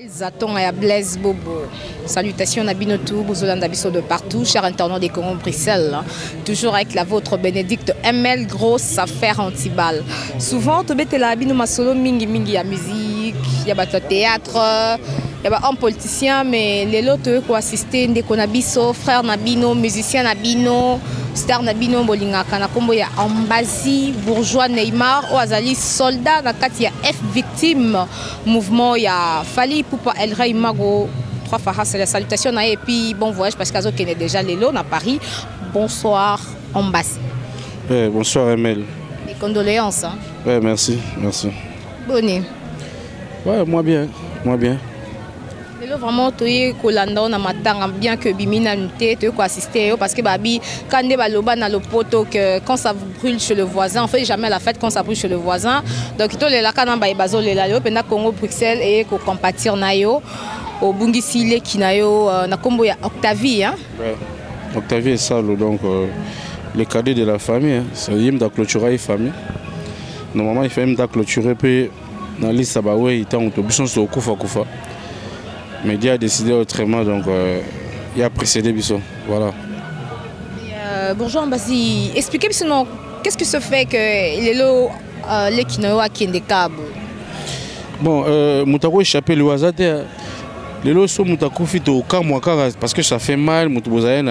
Zaton et Blaise Bobo. Salutations à Binotou, Bouzolanda Bisso de partout, chers internautes des Congo Bruxelles. Toujours avec la vôtre Bénédicte ML, grosse affaire anti-balle. Souvent, tu bêtes la bino masolo mingi mingi à musique, il y a le théâtre, il y a un politicien, mais les autres qui assister des Konabiso, frère Nabino, musicien Nabino, star Nabino Bolinga, Kanakombo ya Ambazi, bourgeois Neymar, Oazali, soldat, Nakati ya F victime, mouvement ya Fali Poupa El Rey Mago, trois fois c'est la salutation et puis bon voyage parce qu'Azo qui est déjà les lots à Paris. Bonsoir Ambazi. Ouais, bonsoir Emel. Les condoléances. Hein. Ouais, merci, merci. Bonne. Ouais, moi bien, moi bien. Vraiment, tu es bien que Bimina tu es assister parce que Babi, quand on baloba dans le poteau, quand ça brûle chez le voisin, on fait jamais la fête quand ça brûle chez le voisin. Donc, il y a là quand on va bazo les là, pendant Congo Bruxelles et qu'on compatir nayo au Bungisile qui nayo na combo ya Octavie, hein. Ouais. Octavie est sale donc les cadets de la famille, hein. C'est il doit clôturer la famille. Normalement, il fait même clôturer puis dans la liste ça ouais, il t'a autobus sur Koufa. Mais Dieu a décidé autrement, donc il a précédé Bissot. Voilà. Bonjour Ambassi, expliquez-moi qu'est-ce que ça fait que les lots les Kinoa qui ont des câbles. Bon, Moutako échappé le hasard. Les lots sont Moutako fit au cas moi parce que ça fait mal. Moutoubozaïen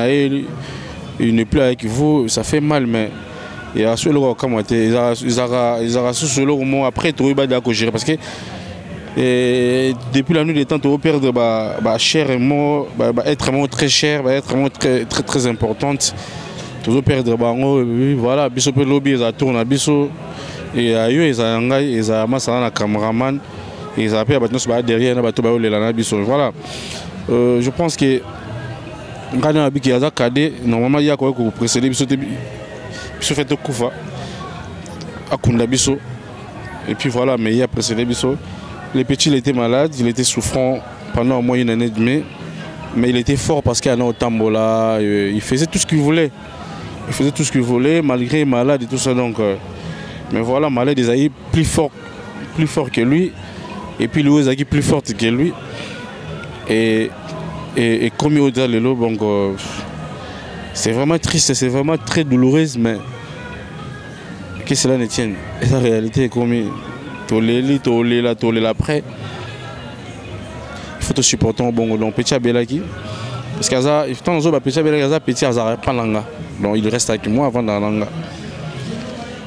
il n'est plus avec vous, ça fait mal, mais il y a ceux là comme ils ont sous le moment après tout il va d'accord gérer parce que. Et depuis la nuit des temps, tu vas perdre cher et mort, être mort très cher, être mort très importante. Tu vas perdre voilà, biso pe lobby ils tournent biso et ayo ils ont massacré un cameraman, ils ont appelé derrière na bato ba olela biso. Voilà. Je pense que quand on a dit qu'il y a cadet, normalement il y a quoi que précéder biso fait kufa akunda biso et puis voilà, mais il y a précédé biso. Le petit il était malade, il était souffrant pendant au moins une année et demie, mais il était fort parce qu'il y a un tambola, il faisait tout ce qu'il voulait. Il faisait tout ce qu'il voulait, malgré malade et tout ça. Donc, mais voilà, malade, ils avaient plus fort que lui, et puis lui, ils avaient plus forte que lui. Et comme il y a le lot, donc c'est vraiment triste, c'est vraiment très douloureux, mais que cela ne tienne. Et la réalité est comme après, il faut te supporter au bon donc petit Abelaki parce que ça il faut nous petit Abelaki petit Azara Palanga donc il reste avec moi avant d'Alanga.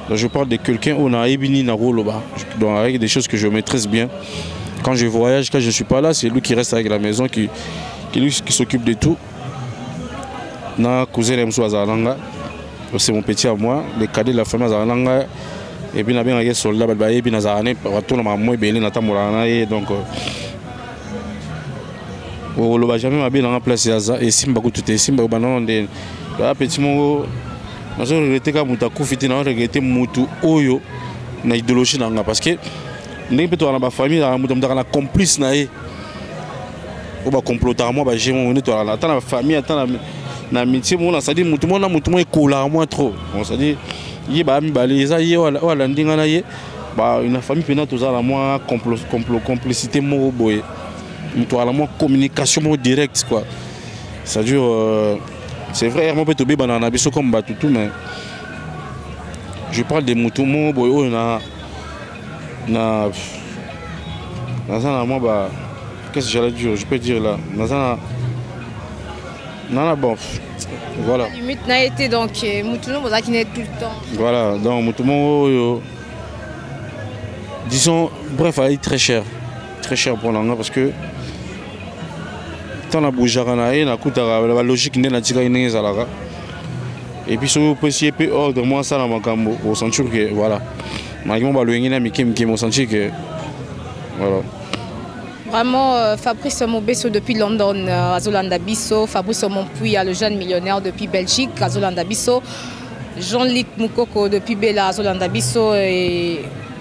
Donc je parle de quelqu'un on a Ebini Naroloba donc avec des choses que je maîtrise bien. Quand je voyage, quand je suis pas là, c'est lui qui reste avec la maison qui s'occupe de tout. Na cousin Emsou Azalanga, c'est mon petit à moi, les cadets de la famille Azalanga. Et puis, il y a des soldats qui ont été donc on ne va jamais bien en place et si on tout est simba petit mot on regrette que Moutakou fiti na regretter mutu oyo na idéologie nanga parce que n'est pas dans la famille dans la complice na e on va comploter moi ba j'ai mon dans la famille attend na amitié mon ça dit mutu est cola moi trop on ça dit il y a une famille qui a complicité, une communication directe. C'est-à-dire, c'est vrai, on peut te dire comme tout, mais je parle des moutons, qu'est-ce que j'allais dire? Je peux dire là. Non, bon. Voilà. La limite n'a été donc Moutouno qui n'est tout le temps. Voilà, donc Moutouno, disons, bref, elle est très cher pour l'anglais parce que tant la bougearana na la logique n'est pas la et puis si vous pouvez ordre moi ça dans mon cambo au sentir que voilà, malgré mon baloing na mikim au sentir que voilà. Vraiment, Fabrice Mobesso depuis London, Azolanda Bisso, Fabrice Monpuy, le jeune millionnaire depuis Belgique, Azolanda Bisso, Jean-Luc Moukoko depuis Bella, Azolanda Bisso, et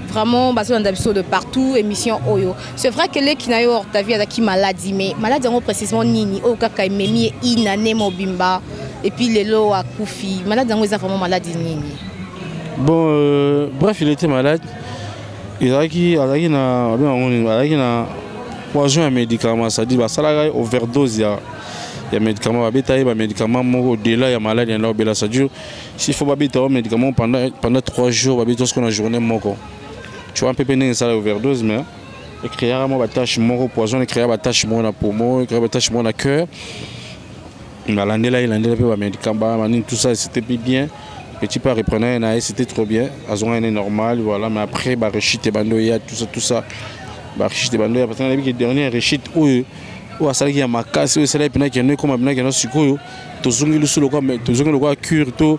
vraiment Azolanda Bisso de partout, émission Oyo. C'est vrai que les Kinayo Ortavi a qui maladie, mais maladie précisément Nini, Okaka Memi, Inane Mobimba, et puis les lots à Koufi. Maladie est vraiment maladie Nini. Bon, bref, il était malade. Il a poison à médicament, ça dit, ça la overdose, il y a médicaments, il y a médicaments, au-delà, il y a maladie, il y a ça dure. S'il faut un médicament pendant 3 jours, il y a ce qu'on a journée, tu vois, un peu pénétrer ça overdose, mais il crée un tâche, poison, il crée un tâche, mon poumon, il crée un tâche, mon cœur. Mais l'année là, il a un médicament, tout ça, c'était bien. Petit peu reprenait un c'était trop bien. Elles ont un normal, voilà. Mais après, bah, rechite bandoya, tout ça. Bah, rechite bandoya, parce qu'on a vu que le dernier rechite, où à ça, il y a ma casse, où c'est là, il y a comme un qui a sucre, tout le quoi, cure, tout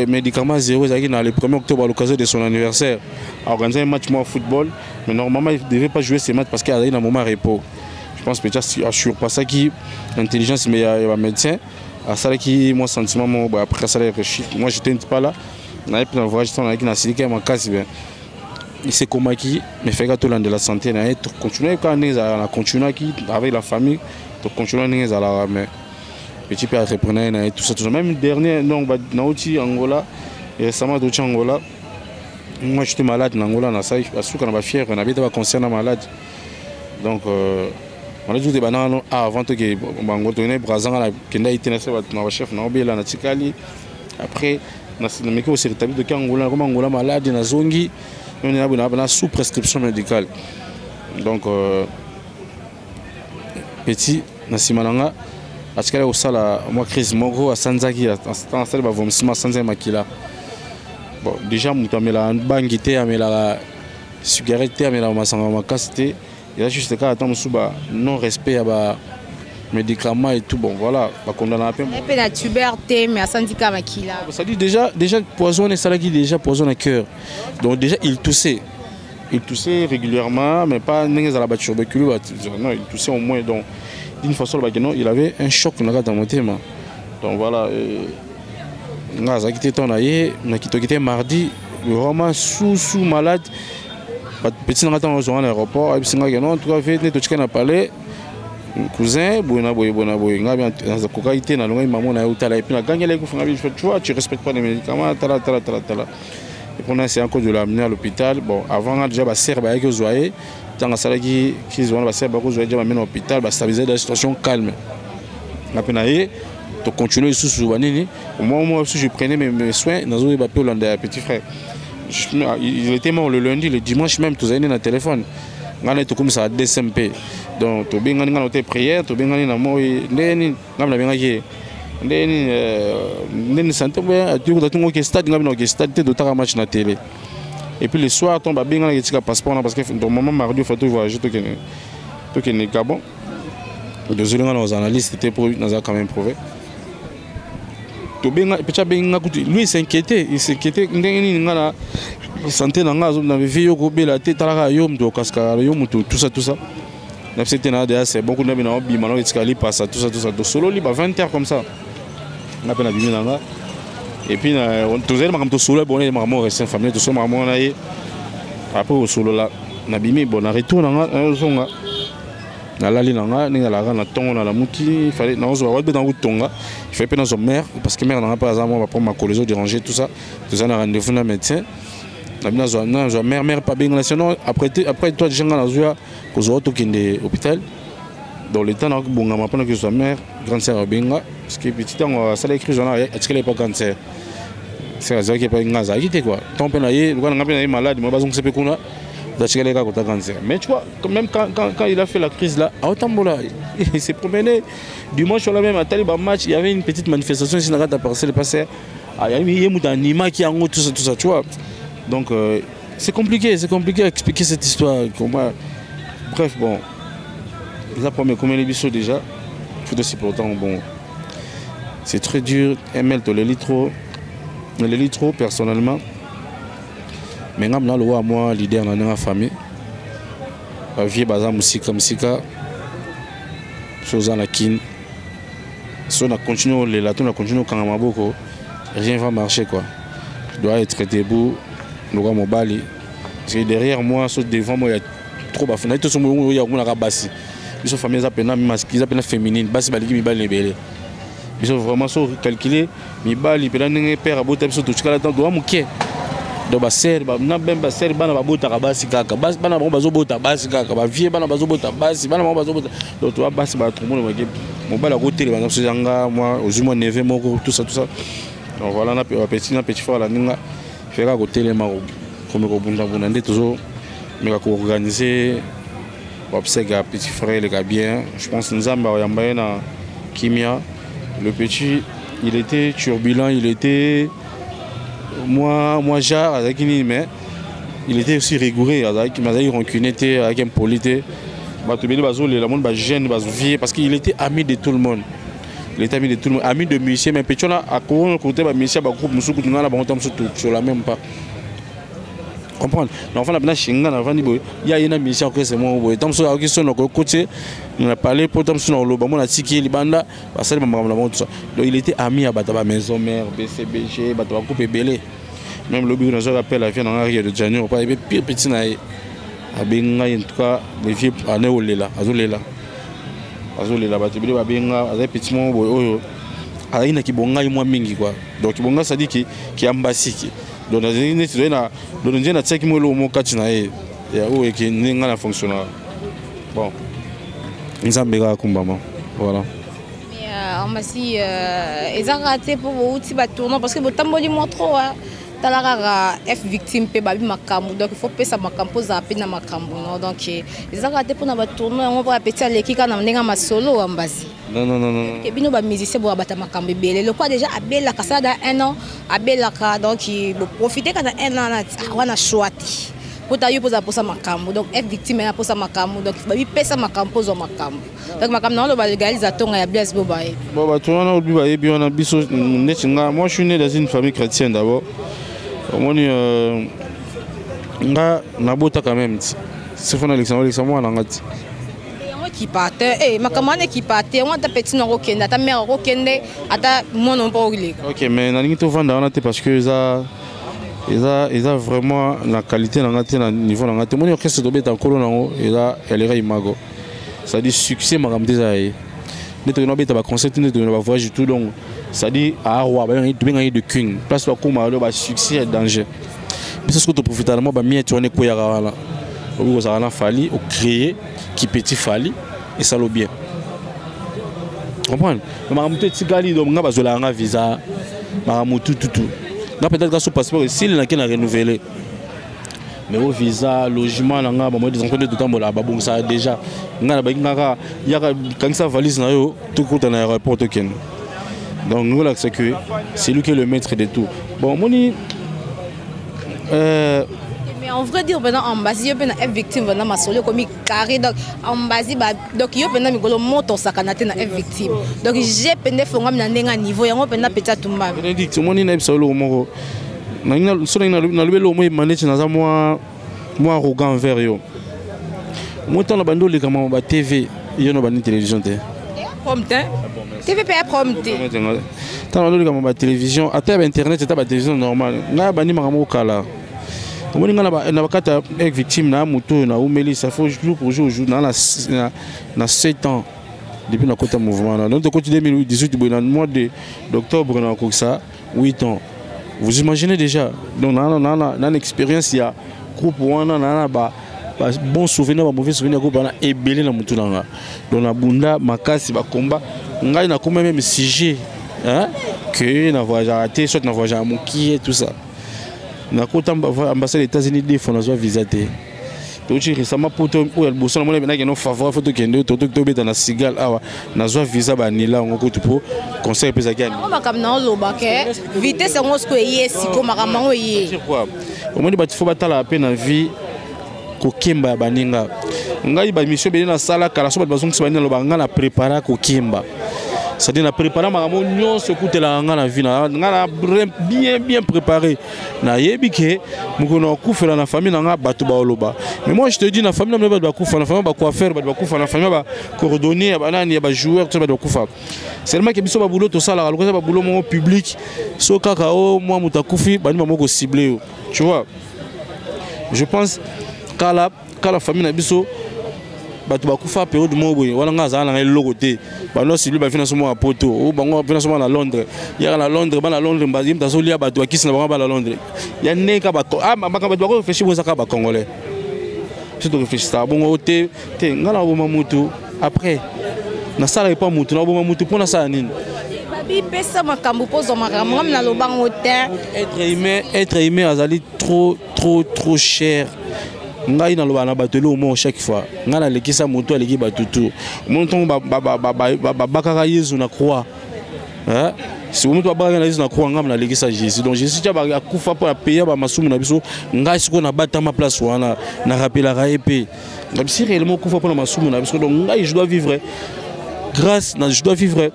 médicament zéro, c'est dans le 1er octobre à l'occasion de son anniversaire. A organisé un match moi football, mais normalement, il ne devait pas jouer ces matchs parce qu'il y a un moment de repos. Je pense que peut-être assure pas ça qui l'intelligence, mais il y a un médecin. À ça qui moi sentiment moi après ça moi j'étais pas là on avait pris un voyage on a qui n'a signé ma casse bien il s'est comment qui mais fait tout l'an de la santé na tout continuer quand on est à continuer qui avec la famille tout continuer on à la mais petit peu reprenait na tout ça même dernier non bah nauti Angola et récemment d'autres Angola moi j'étais malade en Angola na ça parce qu'on avait fier on avait pas concernant malade donc on a dit que avant que Bangotoné Brazan a été notre chef Naobela Natikali après on a aussi rétabli de Angola malade na zongi on a sous prescription médicale donc petit na simananga atikala au sala moi crise moko à Sanzaki en salle ba vomissement Sanzaki makila bon déjà mutamela bangité amela cigarette amela masanga makasité. Il y a juste cas attendre sous non respect à médicaments et tout bon voilà pas condamner un peu la tuberté mais à syndicat makila ça dit déjà poison et ça qui déjà poison à cœur donc déjà il toussait régulièrement mais pas n'engagé à la batture non il toussait au moins donc d'une façon non il avait un choc dans mon thème donc voilà on a quitté ton aïe on a quitté mardi vraiment sous malade. Petit n'a pas à l'aéroport, et puis en tout cas, fait tout ce qu'on a parlé. Cousin, tu respectes pas les médicaments, et puis on a encore de l'amener à l'hôpital. Bon, avant, déjà, serre avec les oreilles, dans la salle qui ont serre avec les oreilles, à l'hôpital, stabiliser la situation calme. Après, tu continues sous moi, si je prenais mes soins, dans le petit frère. Il était mort le lundi, le dimanche même, tous les dans le téléphone. On a comme ça à DSMP. Donc, tu as bien tes prières, tu as bien na moi, ndeni, ngam na bien aye. Ndeni santé bien, tu as tout stade, ngam na stade te d'autres match na télé. Et puis le soir, tu as bien na tika passeport parce que normalement mardi faut tout voyager tout que ne Gabon. Désolé nos analystes étaient pour nous a quand même prouvé. Lui il s'inquiétait, il sentait dans la vie la tête tout ça. C'est beaucoup de gens passe tout ça. Solo libre 20 heures comme ça. On a peine à et puis on tout solo bon récent famille tout ça après au solo là na bimi bon na retour na lali nanga ninga la na tongo na la muki fallait na ozo wa dans tonga il fait peine dans son mère parce que mère n'a pas moi pour ma coloso déranger tout ça na rendez-vous na médecin na bina zo mère pas bien national après toi jenga na zo ko zo to kinde hôpital dans le temps na bonga ma pendant que sa mère grande sœur benga parce que petit temps ça l'écrit journal est-ce qu'elle est pas cancer c'est ça qui est pas ngaza qui quoi ton pe na ye le na pe malade moi bazon sepe kuna. Mais tu vois, même quand il a fait la crise là, à Otambola, il s'est promené. Dimanche, on a même attelé un match, il y avait une petite manifestation ici dans la parcelle passée. Il y a eu un Nima qui a tout ça, tu vois. Donc, c'est compliqué à expliquer cette histoire. Bref, bon, là, pour me commettre les bisous déjà, tout aussi pourtant, bon, c'est très dur. ML, tu le lis trop personnellement. Mais je suis moi leader dans la famille. Je suis basé Musika. Chose la kin. Si on continue les latons, on continue quand on a beaucoup. Rien ne va marcher quoi. Je dois être debout. Je dois m'obaler. Parce que derrière moi, devant moi, il y a trop de fenêtres. Tout ce monde il y a une bassi. Ils sont familles ils appellent féminine. Bassi baligi mi bal nebele. Ils sont vraiment calculés. Mi bal il peut aller père à bout de tout ce qu'il a dans doit mouquer. donc ba ser na même ba ser bana babota ka basi kaka basi bana bango bazobota basi kaka ba vie bana bazobota basi bana bango bazobota donc toi basi ba tout le monde ba mobala côté bana sanga moi aux moi neve moko tout ça donc voilà na petit frère la ninga fera côté les maro comme ko bunda bunda ndé toujours mais ko organiser obsèque petit frère les gars bien je pense nzamba yamba na kimia le petit il était turbulent il était moi genre avec lui mais il était aussi rigoureux avec m'a dit rancunier avec impolité bah tout bien bazo le monde ba jeune bazo vieux parce qu'il était ami de tout le monde il était ami de tout le monde ami de musicien mais petit là à côté ba musicien ba groupe musuku tuna la ba on sur la même pas comprendre l'enfant là chinga na vandi boy il y a une mission que c'est moi boy tant so qui sont no côté on a parlé pour tant so no lo ba mon atiki libanda ba sali ba tout ça donc il était ami à bataba maison mère BCBG bataba coupe belé même le bureau nous appelle la vie dans arrière de Janio pas pire petit na abenga en tout cas les vieux ané olela azolela batibili ba benga avec petit mo boy oyo aina kibonga moi mingi quoi donc kibonga ça dit qui ambasiki donc dans une étude na donc on dit na tsaki mo lo mo kati na e ya o e ki ninga na fonctionner bon nzambe ka kumbama voilà mais on m'a dit ils ont raté pour outil ba tourner parce que botamboli mo trop talara F victime pe babi makambu donc il faut pesa makampo za pe na makambu non donc ils ont raté pour na ba tourner on va petit lekika na ndinga masolo ambazi non et bino ba musicien bo abata makambe belé le quoi déjà abela kasada 1 an abela ka donc il profiter quand 1 an na wana choati pota yo poza posa makambu donc F victime na posa makambu donc babi pesa makampo zo makambu donc makambu na lo ba legalisateur ya Blaise Bobaye bon ba tourner na obi ba yebi on a biso netinga moi je suis né dans une famille chrétienne d'abord moni nga nabota quand même c'est fona Alexandre na ngati qui partait ma commande qui partait on ta petit non okende ta mère okende ata mon non pas olé OK mais na ngi to vendre on parce que ils a vraiment la qualité na ngati na niveau na ngati moni orchestre to beta kolo nango elle est imago ça dit succès ma ramde zaï neto no beta ba concert neto no ba voyage tout donc ça dit à roi ba ngi de king place ba kuma ba succès et danger mais ce que tu profites à moi ba mi tourner ko ya wala obi ko na fali au créer qui petit fali et ça le bien comprendre mais tikali donc nga bazola nga visa tout nga peut-être que ce passeport s'il n'a qu'à renouveler mais au visa logement nga ba moi des enfants de tambola ba bon ça déjà nga ba nga ya quand ça valise na yo tout court dans l'aéroport token donc nous là c'est que c'est lui qui est le maître de tout bon moni mais en vrai dire pendant ambassade ben F victime pendant ma solo comme carré donc ambassade donc yo pendant mi golo moto sakanate na F victime donc j'ai pendant fonga na ndenga niveau yango pendant peta tumba benedict moni na solo moko na solo na lobelo mo manage na za moi arrogant envers yo mo tana bando le kama ba TV yo no ba ni télévision te prompte TVP prompte tana bando le kama ba télévision ata internet ata ba télévision normal na ba ni makamo kala on a pas victime na moto na umeli ça faut jour pour jour na 7 ans depuis na côté mouvement là donc côté 2018 dans le mois d'octobre na ça 8 ans vous imaginez déjà donc na expérience il y a groupe wana na ba bon souvenir ba mauvais souvenir groupe na ebelé na moto na donc na bunda makasi ba combat ngai na comme même sujet hein que na voyage raté soit na voyage à Moki et tout ça na kota ambassade des États-Unis des fondations visité donc récemment pour toi ou el bosso na mona na faveur photo kende to beta na sigal awa na zo visa ba nila ngoko pour conseil pesa gani on comme na loba ke vitesse ngo sko yesi ko makamango yi pourquoi au moins ba faut batala pe na vie ko kimba baninga ngai ba mission be na sala kala so ba bazongisa ba loba ngana préparer ko kimba ça dit na préparer makamo nyonso kutela nga na vie na bien préparé na yebi ke mukono kufela na famille na nga batu ba oloba mais moi je te dis na famille na ba kufa na famille ba coiffeur ba kufa na famille ba coordonner ba nani ba joueur tout ba kufa seulement ke biso ba boulot to sala ko ba boulot mo public so kaka o moi mutakufi ba ni moko ciblé tu vois je pense kala famille na biso bato bakufa période moko wana nga azala na eloko te bano silu ba finance mo à poto ou bango finance mo na Londres ya na Londres ba na Londres mbazi mtazo lia bato akisi na bango ba na Londres ya neka ba bato bako réfléchir bo saka ba congolais c'est de réfléchir ça bon te ngala bo mamutu après na sala pas mutu na bo mamutu pona sa nini babi pesa makambo pozo makambo na lobango te être aimé azali trop cher. Ngai na loba na batelo mo chaque fois ngana lekisa moto aleki batutu monton bakaka Yesu na croix hein si moto bakaka Yesu na croix ngam na lekisa Jésus donc Jésus tia ba kufa pour payer ba masumu na biso ngai siko na bata ma place wana na rappela ka épée ngam si réellement kufa pour na masumu na biso donc ngai je dois vivre grâce je dois vivre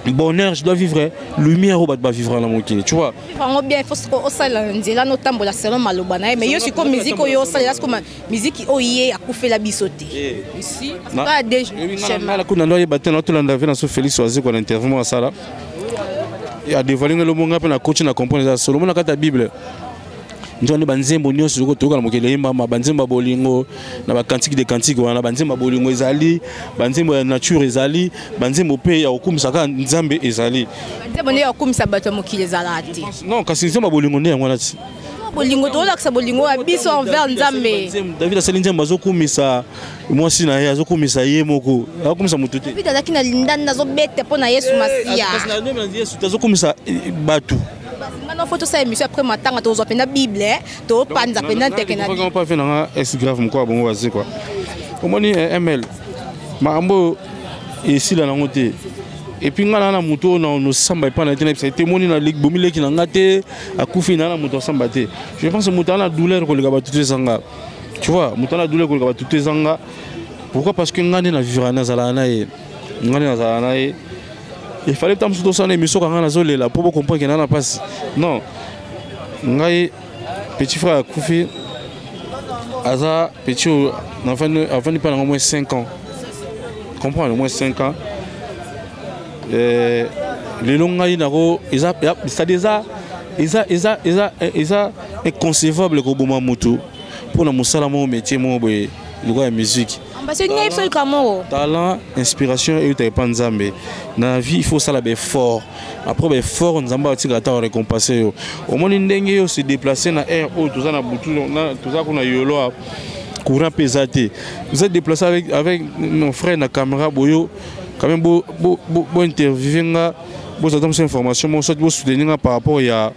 bonheur, je dois vivre lumière au bas de vivre dans mon kini, tu vois. Vraiment bien, il faut que ça là nos tambours la selon malobana mais yo c'est comme musique yo ça là comme musique oye a couper la bisoté. Ici pas déjà. La kuna ndoye baté na tout l'andave na so Félix Oazé qu'on interview à ça là. Il a dévoilé le monga pe na coach na comprendre ça solo na kata Bible. Njoni banzembo nyonso zoko toka na mokele mama banzembo bolingo na ba cantique de cantique wana banzembo bolingo ezali banzembo ya nature ezali banzembo pe ya okumisa ka nzambe ezali banzembo ne ya okumisa bato mokile ezalati non kasi nzembo bolingo ne yango nati bolingo to la bolingo abiso envers nzambe David asali nzembo azokumisa mwasi na ye azokumisa ye moko azokumisa mutu te David azaki na lindanda azobete pona Yesu Masia kasi na nome na Yesu azokumisa batu. Maintenant, faut tout ça émission après matin, tu as la Bible, tu as pas de pas fait est grave quoi bon vas-y quoi. Au moins ML mambo ici là na ngote et puis ngana na moto na no samba pas na internet c'était moni na ligue bomile qui na ngate akufi na moto samba te. Je pense que moto na douleur ko le gaba tout zanga. Tu vois, moto na douleur ko le gaba tout zanga. Pourquoi? Parce que ngane na vivre na zala na e ngane na zala na e. Il fallait que tu aies une émission pour comprendre qu'il y a un passe. Non. Ngai, petit frère Koufi, Aza, petit, avant de parler au moins 5 ans. Comprends, au moins 5 ans. Les longs naro, c'est-à-dire, ils inconcevable pour moi moto pour la musala mon métier mon boy, le musique. Talent, inspiration et tu pas nzambe. Dans la vie, il faut ça la fort. Après fort, nzamba tu gata récompenser. Au moins ndenge se déplacer na air haut, tout ça na butu, tout ça qu'on a yolo courant pesaté. Vous êtes déplacé avec mon frère na caméra boyo, quand même beau interviewer nga, beau attendre ces informations, mon soit beau soutenir par rapport il y a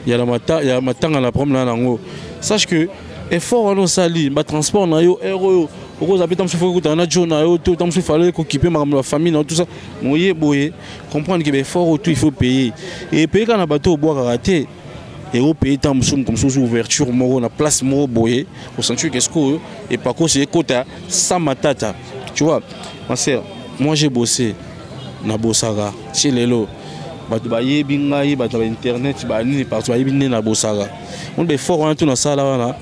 la matanga la problème là ngo. Sache que effort on sali ba transport na yo héros pourquoi vous habitez faut que na jo na yo tout temps fallait occuper ma famille tout ça moye boye comprendre que effort tout il faut payer et payer quand na bateau boire raté et au pays temps comme sous ouverture moro na place moro boye au sentir qu'est-ce que et pas que c'est quota sans matata tu vois ma sœur moi j'ai bossé na Bosara chez Lelo bato ba yebi ngai bato ba internet ba ni partout ba yebi na Bosara on est fort on tout na sala wana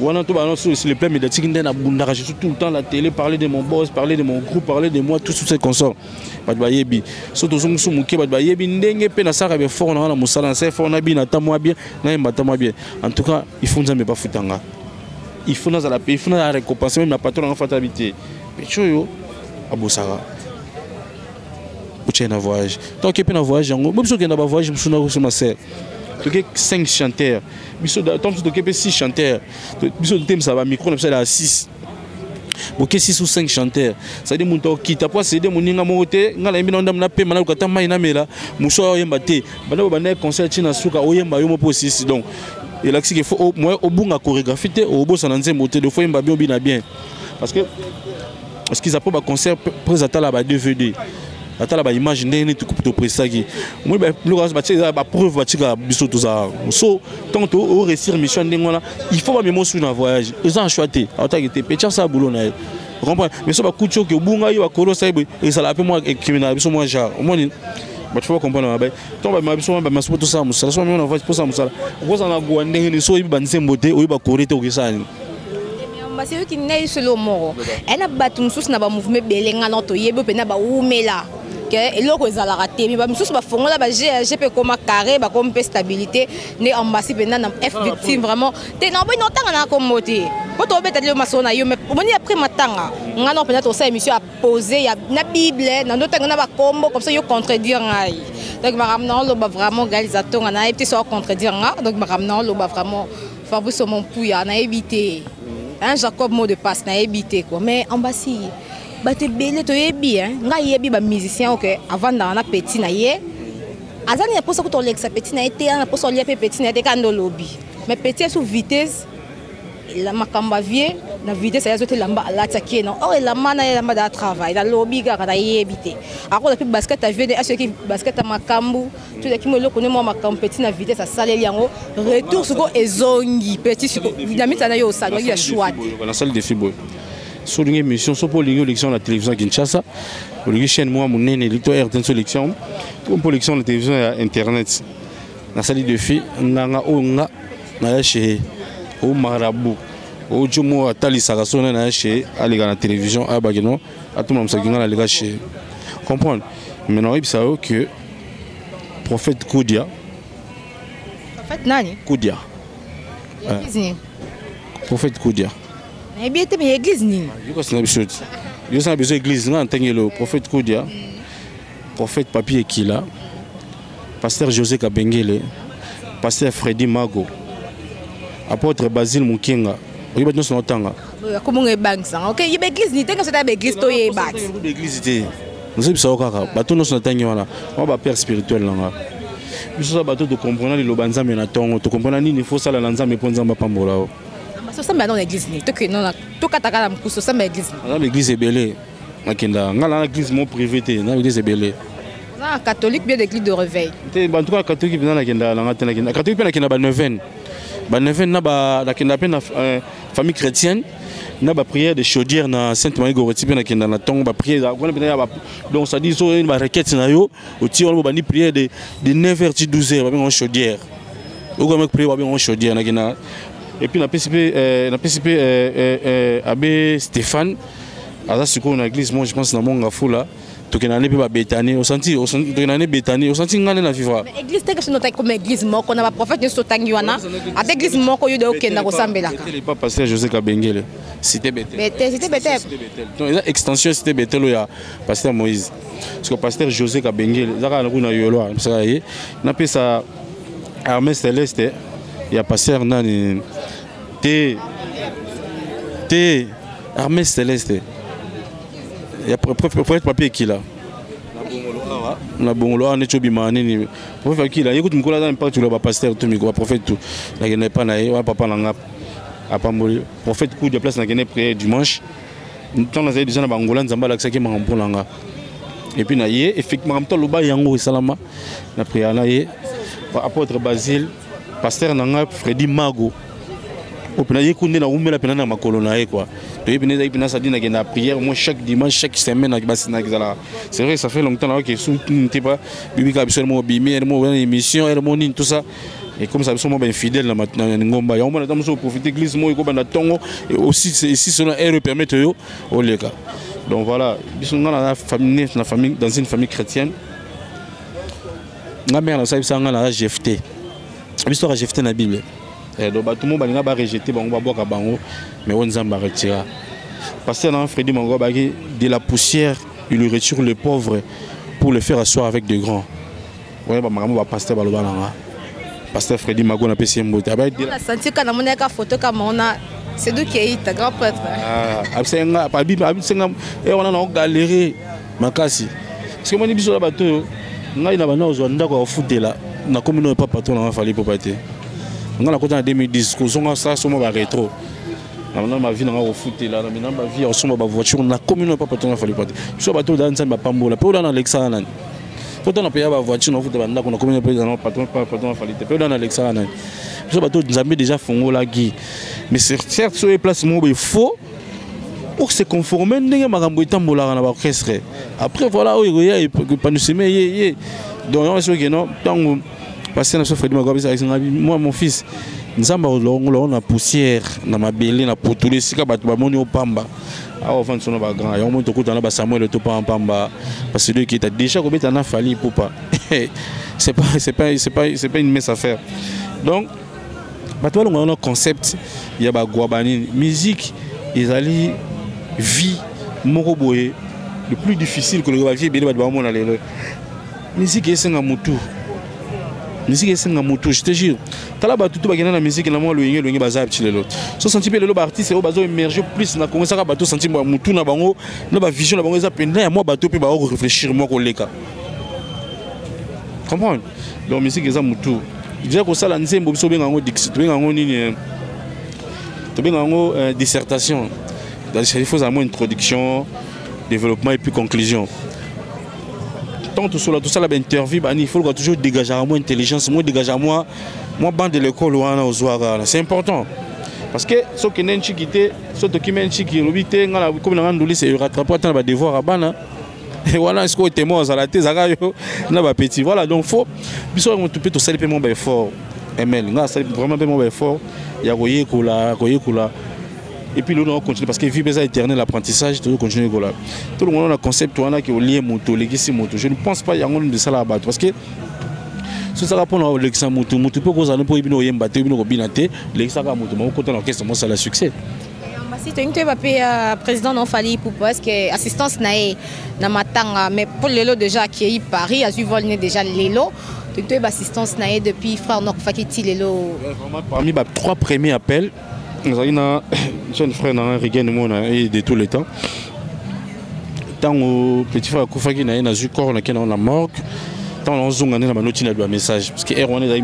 wana to ba non sur le plan médiatique ndena bundaka je suis tout le temps la télé parler de mon boss parler de mon groupe parler de moi tout ces consorts bato ba yebi surtout zongu muke bato ba yebi ndenge pe na saka be fort na musala c'est fort na bi na tamwa bien na mbata moi bien en tout cas il faut nzambe ba futanga il faut na la paix il faut na récompenser même la patron en fatalité mais choyo a Bosara un voyage. Donc, il y a un voyage. Même si il y a un voyage, je me suis dit, il y a 5 chanteurs. Il y a 6 chanteurs. Il y a un micro, il y a 6. Il y a 6 ou 5 chanteurs. Ça veut dire que qui t'a pas cédé, mon ninga moté, n'a pas mis dans la paix, maintenant que tu as mis dans la mousso yemba té. Maintenant on a concert china suka oyemba yomo posisi donc. Et là qu'il faut moi au bon à chorégraphie au beau sananze moté de fois yemba bien parce qu'ils appellent un concert présenté à la DVD. Attends la image n'est tout pour préciser. Moi le preuve batika biso tout ça. So tant au réussir mission ndengona, il faut pas même sur un voyage. Ils ont choisi. Attends que t'es petit ça boulot na. Comprends? Mais ça ba kucho que bunga yo akolo ça et ça l'appelle moi criminel biso moi genre. Moi bah tu vois comprendre ba. Tant ba biso ba maso tout ça musala. So on va pour ça musala. Ko ça na go ndenge ni so ibi banzembo te o iba korete o kisani. C'est eux qui naissent le mort. Elle a battu sous na ba mouvement belenga na to yebo pe na ba umela. que eloko ezala raté mais ba misusu ba fongola ba GP comme carré ba comme stabilité né ambassade pendant na F victime vraiment te na bo notanga na comme moté ko to beta le masona yo mais moni après matanga ngana pendant to sa émission a poser ya na bible na notanga na ba combo comme ça yo contredire ngai donc ba ramna lo ba vraiment réalisateur na et petit so contredire nga donc ba ramna lo ba vraiment Fabrice mon pouya na éviter un Jacob mot de passe na éviter quoi mais ambassade bate belé to yebi nga yebi ba musicien OK avant na petit na ye azani na posa ko to lexa petit na été na posa lia petit na été kando lobby mais petit sous vitesse la makamba vie na vitesse ya zote lamba la taki non oh la mana ya lamba da travail da lobby ga ka yebi te ako la basket a vie de ceux qui basket a makambu tout qui me le connaît moi makambu petit na vitesse a salé liango retour suko ezongi petit suko dynamite na yo sa ya choix na salle de fibo sur une émission sur pour l'élection de la télévision Kinshasa pour les chaînes moi mon nene l'électeur RTN sélection pour l'élection de la télévision et internet na salle de filles nganga onga na chez au marabout au jomo atali sarasona na chez aller dans la télévision à bagino à tout le monde ça ngana les chez comprendre maintenant il savait que prophète Koudia prophète nani Koudia prophète Koudia mais bien tu mais église ni yo ça na biso yo ça na biso église nga ntengelo prophète Koudia prophète Papier Kila pasteur José Kabengele pasteur Freddy Mago apôtre Basile Mukenga oyo ba nyonso notanga comme on bank ça OK y église ni tenga c'est église to ye bat l'église té nous sommes ça kaka bato nyonso notangi wana moi ba père spirituel nanga biso ça bato de comprendre le banza mais na tongo to comprendre nini faut ça la nzambe po nzamba pambola o ça ça dans l'église ni to que non to kataka na mkuso ça mais église na l'église ebelé nakenda ngala na église mon privé té na église ebelé na catholique bien d'église de réveil té en tout cas catholique bien nakenda na ngata nakenda catholique bien nakenda ba neuvaine na ba nakenda pe na famille chrétienne na ba prière de chaudière na Sainte Marie Goreti pe nakenda na tongo ba prière donc ça dit so ba requête na yo o ti on ba ni prière de 9h à 12h ba bien chaudière o go mek prière ba bien chaudière nakenda et puis na PCP abbé Stéphane à ce qu'on a église moi je pense na monga fula to kenane pe ba betani au senti to kenane betani au senti ngane na vivre mais église te que c'est notre comme église moko na ba prophète nso tangi wana à église moko yo de okenda ko sambelaka il pas pasteur José Kabengele cité Bethel donc il y a extension cité Bethel ya pasteur Moïse parce que pasteur José Kabengele zaka na kuna yolo ça y na pe sa armée céleste il y a pasteur nani T armée céleste il y a prophète Papier Kila na bongolo a necho bimane ni prophète Kila écoute mkola dans impact le pasteur tout miko prophète tout la gene pas na wa papa na apamboli prophète coup de place na gene prière dimanche tant na déjà na bangola nzamba la kisaki mangampo nanga et puis na yé effectivement to loba yango salama na prière na yé apôtre Basile pasteur nanga Freddy Mago au pena yé kunde na umela pena na makolo na yé quoi to yé pena ipena ça dit na gena prière moi chaque dimanche chaque semaine na basina kizala c'est vrai ça fait longtemps que sous n'était pas bibi ka biso mo bimi mo émission mo ni tout ça et comme ça biso mo ben fidèle na maintenant ngomba ya on a profiter église mo ko banda tongo et aussi ici selon elle permettre yo au leka donc voilà biso na famille dans une famille chrétienne nga mère na sa bisa nga na GFT biso ka GFT na Bible donc tout le monde va rejeter bango ba bango mais on nzamba retira pasteur na Freddy Mango baki de la poussière il retire le pauvre pour le faire asseoir avec de grands ouais ba makambo ba pasteur ba loba nanga pasteur Freddy Mango na pesi mbote aba la senti kana moneka photo kama ona c'est d'où qui est grand prêtre absenga pa bible absenga et on a na galerie makasi parce que moni biso la bato ngai na bana ozo ndako ya futela na commune pas patron na fali popate ngana kota en 2010 ko zonga ça somo ba rétro na ma vie na ko futela na ma vie on somo ba voiture na commune pas patron na fali popate so bato dans ça ba pambola pe dans Alexandre nan poto na pe ba voiture na futela ndako na commune pas patron na fali pe dans Alexandre nan so bato nzambe déjà fongola gi mais certes sur les places mo be faux pour se conformer ndenge makambo etambola na ba orchestre après voilà o ya pas nous semer yé donc on sait que non tango parce que na Freddy Mago moi mon fils nzamba longo na poussière na mabele na potule sika bato ba moni opamba on vend son grand. Et on monte au coup dans la Samuel Topa en Pamba. Parce que lui qui était déjà comme il a fallu pour pas. C'est pas une mince affaire. Donc, on a un concept. Il y a Guabani musique. Ils allaient vie Moroboé. Le plus difficile que le vie bien la musique est un moutou. Musique est un moutou, je te jure. Tala ba tout bagana na musique na mo loyenge loyenge bazab chilelo. So senti pe lelo ba artiste o bazo émerger plus na Congo ça ba to senti moutou na bango na ba vision na bango za penda moi ba to pe ba réfléchir moi ko leka. Comprendre? Donc musique est un moutou. Déjà ko sala nzembo biso benga ngo dixit benga ngo nini to benga ngo dissertation. Il faut avoir une introduction, développement et puis conclusion. Tant tout ça, l'interview, il faut toujours dégager à moi intelligence, moi dégager à moi bande de l'école c'est important. Parce que ce qui est quitté, ce document qui est comme on a dit, c'est rattraper un devoir à bana. Et voilà, ce qu'on est mort à la thèse, n'a petit. Voilà, donc faut, puis on peut tout ça vraiment bien fort. ML, vraiment bien fort. Il y a Koyekula. Et puis nous on continue parce que vie besoin éternel l'apprentissage tout continuer là. Tout le monde a un concept qui est lié moto, legacy moto. Je ne pense pas qu'il y a un de ça là-bas parce que si ça répond à l'examen moto, moto peut causer un peu de bien battre, bien binate, l'examen moto, mais au côté l'orchestre moi ça le succès. Si tu es président non fali pour parce que assistance nae na matanga mais pour lelo déjà qui est Paris a eu volé déjà lelo. Tu es assistance nae depuis frère Nok Fakiti lelo. Parmi les 3 premiers appels nous avons un jeune frère dans de tous les temps. Tant au petit frère Koufaki n'a eu corps dans la morgue. Tant on a un message parce que Erwan est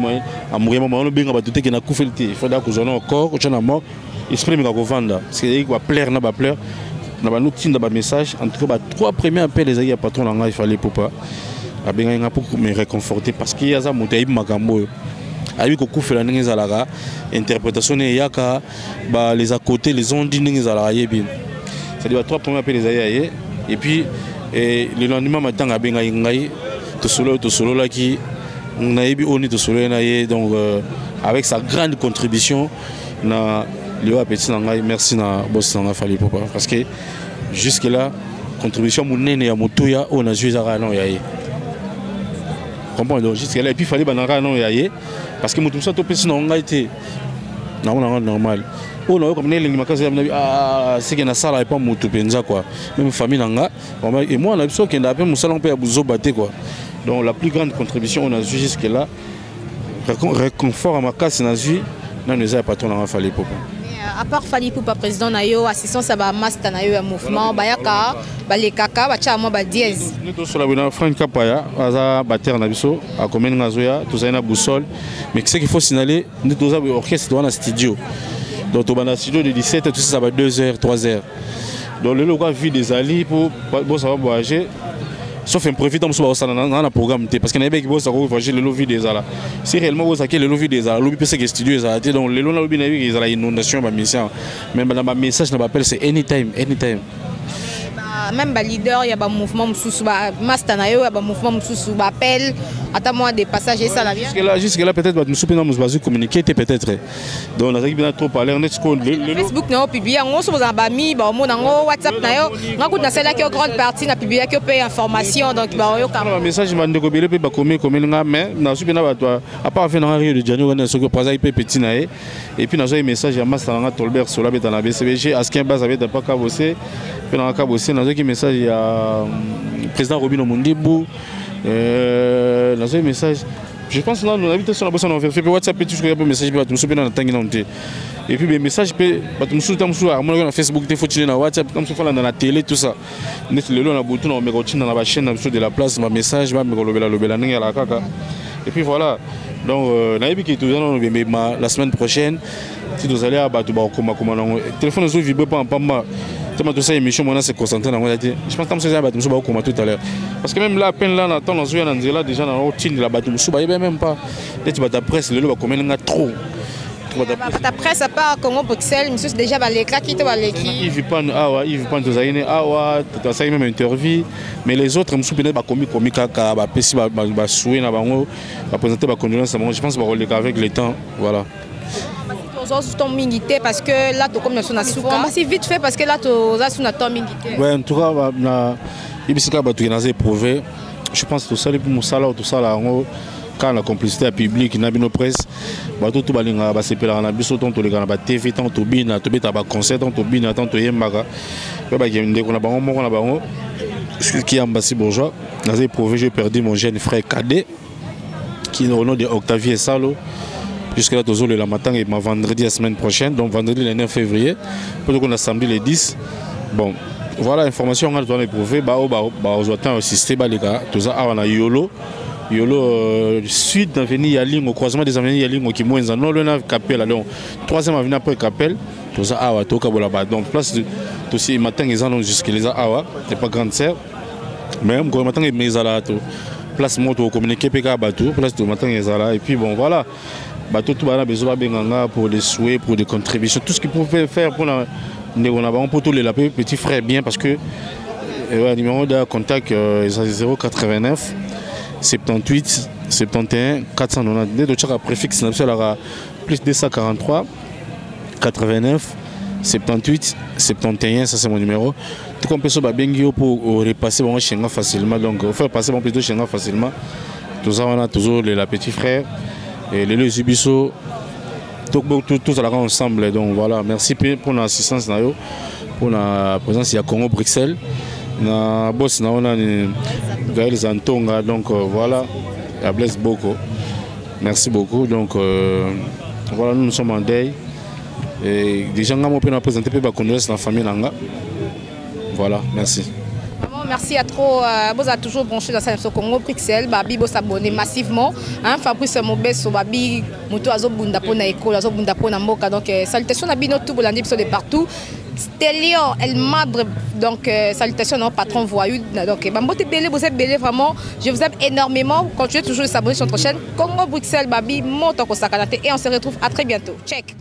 à mourir on a bien battu que na Koufeli. Il faut que on encore on a mort. Exprime qu'on venda. Parce que va plaire na ba plaire. Na ba notin da message en tout cas 3 premiers appels les patron là il fallait pour pas. A bien pour me réconforter parce qu'il y a ça monter makambo. Aïe que fait la n'engezalaga interprétation yaka bah les à côté les ondes n'engezalaga bien c'est dire 3 premiers appels les aïe et puis le lendemain matin à benga ngai to solo là qui on a eu on est to solo naïe donc avec sa grande contribution na Léo Petit ngai merci na boss na fali papa parce que jusque là contribution monene ya motoya on a joué ça non yaïe comprendre donc jusque là et puis fallait banara non yaïe parce que tout ça tout petit non été normal on a comme les makazi c'est que na sala pas mutu penza quoi même famille nanga et moi on a besoin qu'il appelle musala on peut abuzo bater quoi donc la plus grande contribution on a vu jusque là réconfort à ma casse na vie non les a patron na fallait papa à part Fali Poupa président nayo assistance ba master nayo ya mouvement bayaka balekaka bacha mo ba dièse nous sur la bina Franck Kapaya aza batteur na biso a commune ngazoya tout ça na boussole mais ce qu'il faut signaler nous tous a orchestre dans un studio donc on a un studio de 17 tout ça va 2h 3h donc le local vie des alliés pour ça va voyager sauf un profit dans le programme parce qu'il y a des gens qui vont voyager le lobby des ala si réellement vous avez le lobby des ala lobby parce que studio est donc le lobby des ala inondation ma mission même dans ma message na appel c'est anytime même ba leader il y a ba mouvement mususu ba master na yo ya ba mouvement mususu ba appel ata moi des passages ça la bien jusque là peut-être ba mususu na mususu communiquer peut-être donc on a bien trop parler on est ce le Facebook na publier on so ba mi ba mo na ngo WhatsApp na yo ngaku na celle qui est grande partie na publier que paye information donc ba yo un message ba ndeko bele pe ba comme nga mais na su na ba toi à part faire dans Rio de Janeiro on ce que par exemple petit na et puis na un message ya master na Tolbert sur la beta na BCBG askin base avec pas kabosé puis na kabosé na un message il y a président Robino Mondibou dans un message je pense que nous habitons sur la bosse on a fait WhatsApp et tout ce qu'il y a un message pour tout souper dans tangi et puis le message peut tout souper dans Facebook des photos dans WhatsApp comme ça dans la télé tout ça net le long on a beaucoup on met routine dans la chaîne de la place ma message va me lobela ninga la kaka et puis voilà donc naïbi qui tout la semaine prochaine si vous allez à battre comment téléphone ne vibre pas en pamba tout ça émission moi c'est concentré dans moi je pense que ça va battre comment tout à l'heure parce que même là peine là on attend dans une là déjà dans routine de la battre même pas tu vas ta presse le va combien trop ta presse à part Congo Bruxelles monsieur déjà les claquer toi les qui il vit pas il vit pas tous aïné tu as même interview mais les autres me soupener ba comique kaka ba pesi ba soué na bango ba présenter ba condoléances je pense ba avec le temps voilà ton mingité parce que là tu comme na sona suka. C'est vite fait parce que là tu as sona ton mingité. Ouais, en tout cas na ibisika ba tu na prouvé. Je pense que tout ça pour musala tout ça là quand la complicité publique na bino presse ba tout balinga ba sepela na biso ton to le na TV ton to bina to beta ba concert ton to bina ton to yembaka. Ba ngende ko na bango moko na bango. Qui est ambassade bourgeois, j'ai prouvé, j'ai perdu mon jeune frère cadet, qui est au nom de Octavie et Salo. Jusqu'à là, toujours le matin et ma vendredi la semaine prochaine, donc vendredi le 9 février, pour qu'on a samedi le 10. Bon, voilà l'information qu'on doit prouver. Aux autres assistés, les gars, tout ça, on a Yolo. Yolo, sud d'avenue Yaling, au croisement des avenues Yaling, qui moins en le Capel, alors, troisième avenue après Capel, tout ça, à Tokabola. Donc, place tout ce matin, ils en ont jusqu'à les Awa, c'est pas grande sœur. Même quand le matin, ils sont là, place moto, communiquer, place tout le matin, ils sont là. Et puis bon, voilà. Tout a besoin pour des souhaits, pour des contributions, tout ce qu'ils peuvent faire pour tous les petits frères bien, parce que le numéro de contact est 089 78 71 492. De chaque préfixe, plus 243 89 78 71, ça c'est mon numéro. Tout comme peut se pour repasser bon Schengen facilement, donc faire passer bon plutôt Schengen facilement. Tout ça on a toujours les petits frères et les deux Zubiso, tous là ensemble. Donc voilà, merci pour l'assistance pour la présence à Congo Bruxelles. Na boss na on a Gaël Zantonga, donc voilà, la blesse beaucoup. Merci beaucoup. Donc voilà, nous sommes en deuil. Et déjà, on a présenté la condoléance de la famille. Voilà, merci. Merci à trop. Vous avez toujours branché dans le Congo Bruxelles. Babi, vous s'abonnez massivement. Fabrice Mobesso, Babi, Moutou Azo Bunda Pona École, Azo Bunda Pona Moka. Donc, salutations à Binotou, Bolandi, de partout. Stélion, El Madre, donc salutations au patron voyou. Donc, Bambote Belé, vous êtes belé vraiment. Je vous aime énormément. Continuez toujours à s'abonner sur notre chaîne Congo Bruxelles, Babi, Monto Kosakanate. Et on se retrouve à très bientôt. Check.